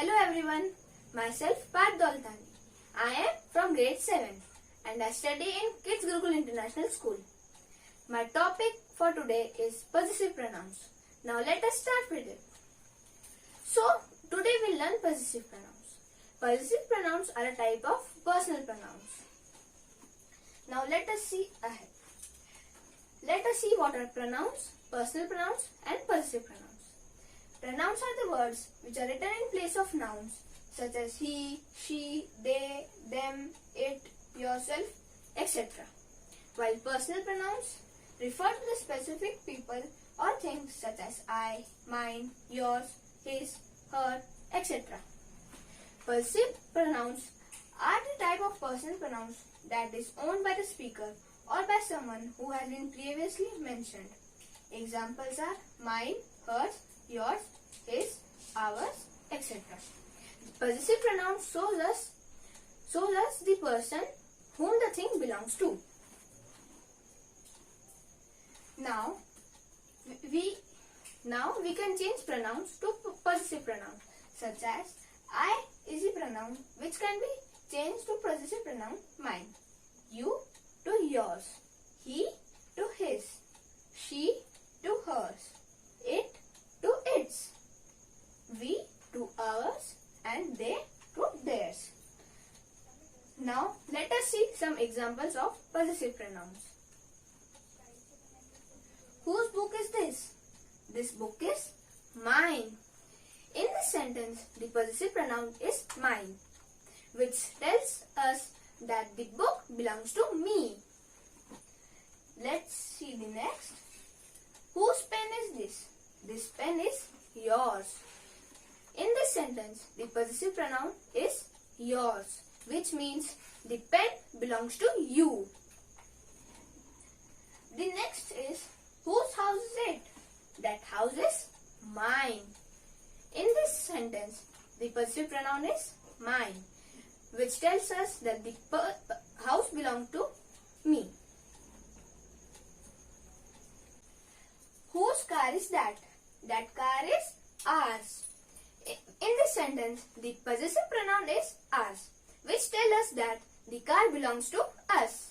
Hello everyone, myself Parth Doltani. I am from grade 7 and I study in Kids Gurukul International School. My topic for today is possessive pronouns. Now let us start with it. So today we learn possessive pronouns. Possessive pronouns are a type of personal pronouns. Now let us see ahead. Let us see what are pronouns, personal pronouns and possessive pronouns. Pronouns are the words which are written in place of nouns such as he, she, they, them, it, yourself, etc. While personal pronouns refer to the specific people or things such as I, mine, yours, his, her, etc. Possessive pronouns are the type of personal pronouns that is owned by the speaker or by someone who has been previously mentioned. Examples are mine, hers, yours, his, ours, etc. Possessive pronoun shows us the person whom the thing belongs to. Now we can change pronouns to possessive pronouns such as I is the pronoun which can be changed to possessive pronoun mine, you to yours, he to his, she to hers, it to its, we to ours and they to theirs. Now let us see some examples of possessive pronouns. Whose book is this? This book is mine. In this sentence, the possessive pronoun is mine, which tells us that the book belongs to me. Let's see the next. Whose pen is this? This pen is yours. In this sentence, the possessive pronoun is yours, which means the pen belongs to you. The next is, whose house is it? That house is mine. In this sentence, the possessive pronoun is mine, which tells us that the house belongs to me. Whose car is that? That car is ours. In this sentence, the possessive pronoun is ours, which tells us that the car belongs to us.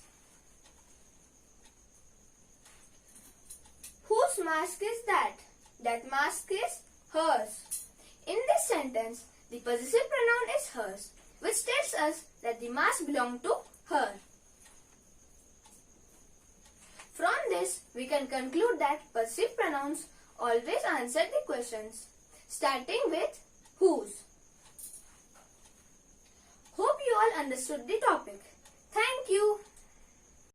Whose mask is that? That mask is hers. In this sentence, the possessive pronoun is hers, which tells us that the mask belongs to her. From this, we can conclude that possessive pronouns always answer the questions, starting with whose. Hope you all understood the topic. Thank you.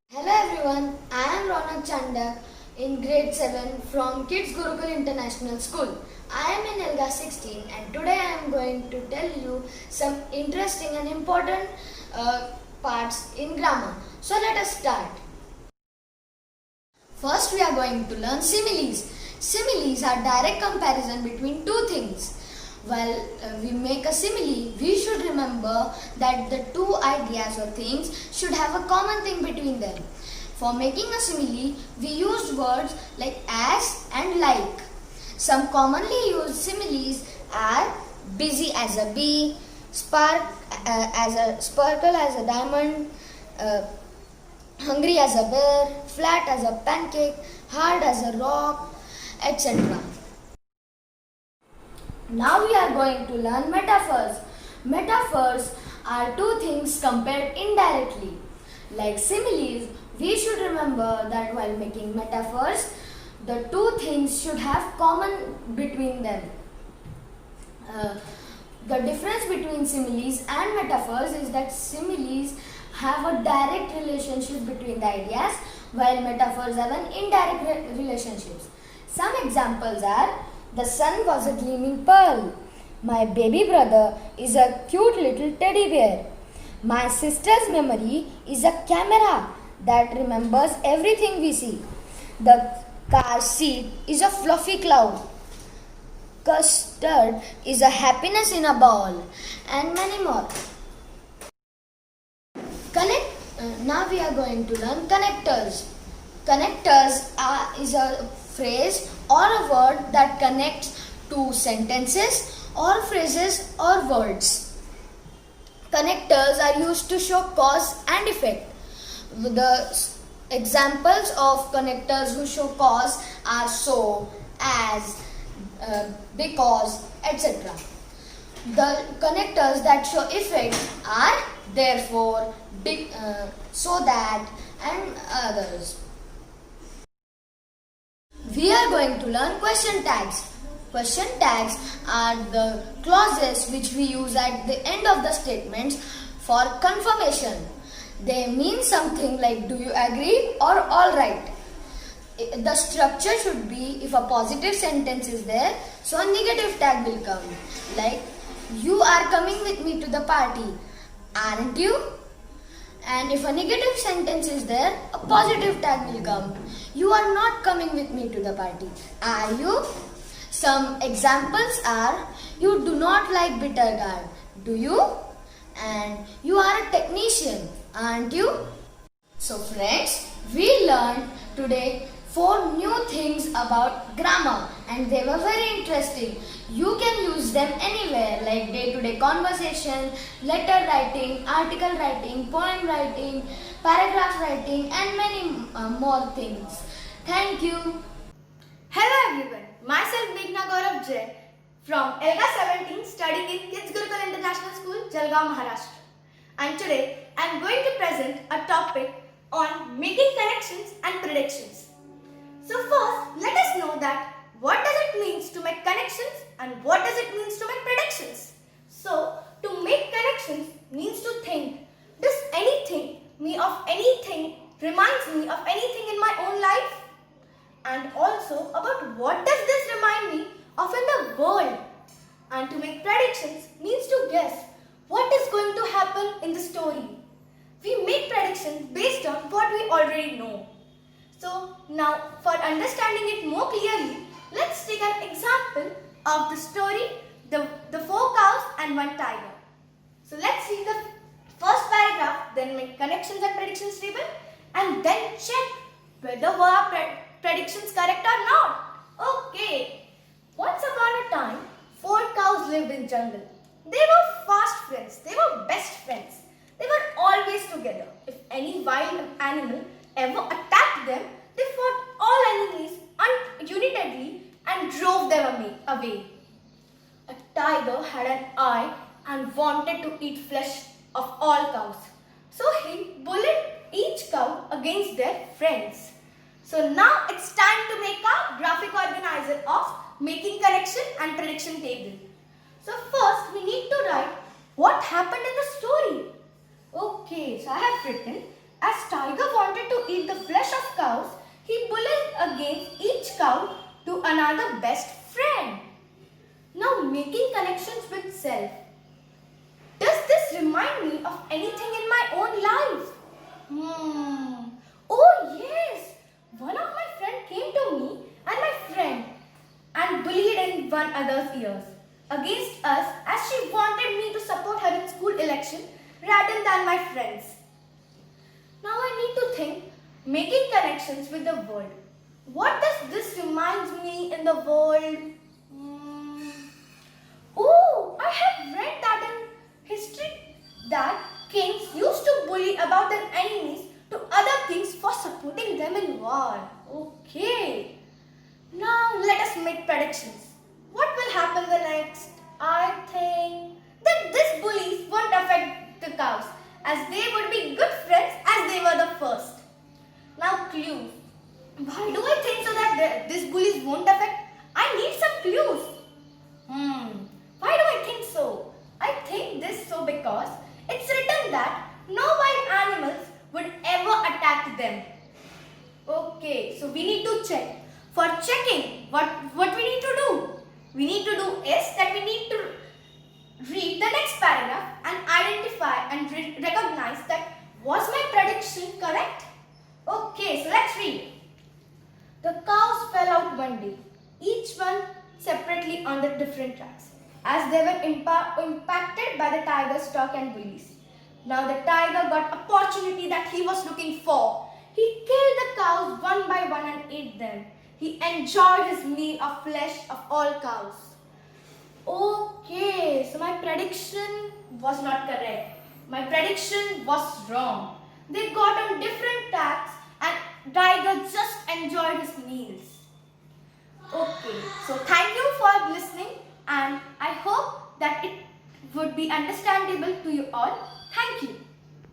Hello everyone, I am Ronak Chanda in grade 7 from Kids Gurukul International School. I am in ILGA 16 and today I am going to tell you some interesting and important parts in grammar. So let us start. First we are going to learn similes. Similes are direct comparison between two things. While we make a simile, we should remember that the two ideas or things should have a common thing between them. For making a simile, we use words like as and like. Some commonly used similes are busy as a bee, sparkle as a diamond, hungry as a bear, flat as a pancake, hard as a rock, etc. Now we are going to learn metaphors. Metaphors are two things compared indirectly. Like similes, we should remember that while making metaphors, the two things should have common between them. The difference between similes and metaphors is that similes have a direct relationship between the ideas, while metaphors have an indirect relationships. Some examples are, the sun was a gleaming pearl. My baby brother is a cute little teddy bear. My sister's memory is a camera that remembers everything we see. The car seat is a fluffy cloud. Custard is a happiness in a ball, and many more. Now we are going to learn connectors. Connectors is a phrase or a word that connects two sentences or phrases or words. Connectors are used to show cause and effect. The examples of connectors who show cause are so, as, because, etc. The connectors that show effect are therefore, so that, and others. We are going to learn question tags. Question tags are the clauses which we use at the end of the statements for confirmation. They mean something like do you agree or alright. The structure should be if a positive sentence is there, so a negative tag will come. Like you are coming with me to the party, aren't you? And if a negative sentence is there, a positive tag will come. You are not coming with me to the party, are you? Some examples are, you do not like bitter gourd, do you? And you are a technician, aren't you? So friends, we learned today 4 new things about grammar and they were very interesting. You can use them anywhere like day-to-day conversation, letter writing, article writing, poem writing, paragraph writing and many more things. Thank you. Hello everyone, myself Meghna Gaurav Jain from ELGA 17 studying in Kids Gurukul International School, Jalgaon, Maharashtra. And today I am going to present a topic on making connections and predictions. So first, let us know that what does it mean to make connections and what does it mean to make predictions. So, to make connections means to think, does anything reminds me of anything in my own life? And also about what does this remind me of in the world? And to make predictions means to guess what is going to happen in the story. We make predictions based on what we already know. So now for understanding it more clearly, let's take an example of the story, the 4 cows and 1 tiger. So let's read the first paragraph, then make connections and predictions table and then check whether our predictions correct or not. Okay. Once upon a time, 4 cows lived in jungle. They were fast friends. They were best friends. They were always together. If any wild animal ever attacked them, they fought all enemies unitedly and drove them away. A tiger had an eye and wanted to eat flesh of all cows. So he bullied each cow against their friends. So now it's time to make a graphic organizer of making connection and prediction table. So first we need to write what happened in the story. Okay, so I have written, as tiger wanted to eat the flesh of cows, he bullied against each cow to another best friend. Now making connections with self. Does this remind me of anything in my own life? Oh yes! One of my friends came to me and my friend and bullied in one another's ears against us as she wanted me to support her in school election rather than my friends. Now I need to think, making connections with the world. What does this remind me in the world? Oh, I have read that in history that kings used to bully about their enemies to other kings for supporting them in war. Okay. Now let us make predictions. What will happen the next? I think that these bullies won't affect the cows as they would be good friends as they were the first. Now clues. Why do I think so that these bullies won't affect? I need some clues. Why do I think so? I think this so because it's written that no wild animals would ever attack them. Okay, so we need to check. For checking, what we need to do? We need to do is that we need to read the next paragraph and identify and recognize that was my prediction correct? Okay, so let's read. The cows fell out one day, each one separately on the different tracks, as they were impacted by the tiger's talk and bullies. Now the tiger got opportunity that he was looking for. He killed the cows one by one and ate them. He enjoyed his meal of flesh of all cows. Okay, so my prediction was not correct. My prediction was wrong. They got on different tracks and Tiger just enjoyed his meals. Okay, so thank you for listening and I hope that it would be understandable to you all. Thank you.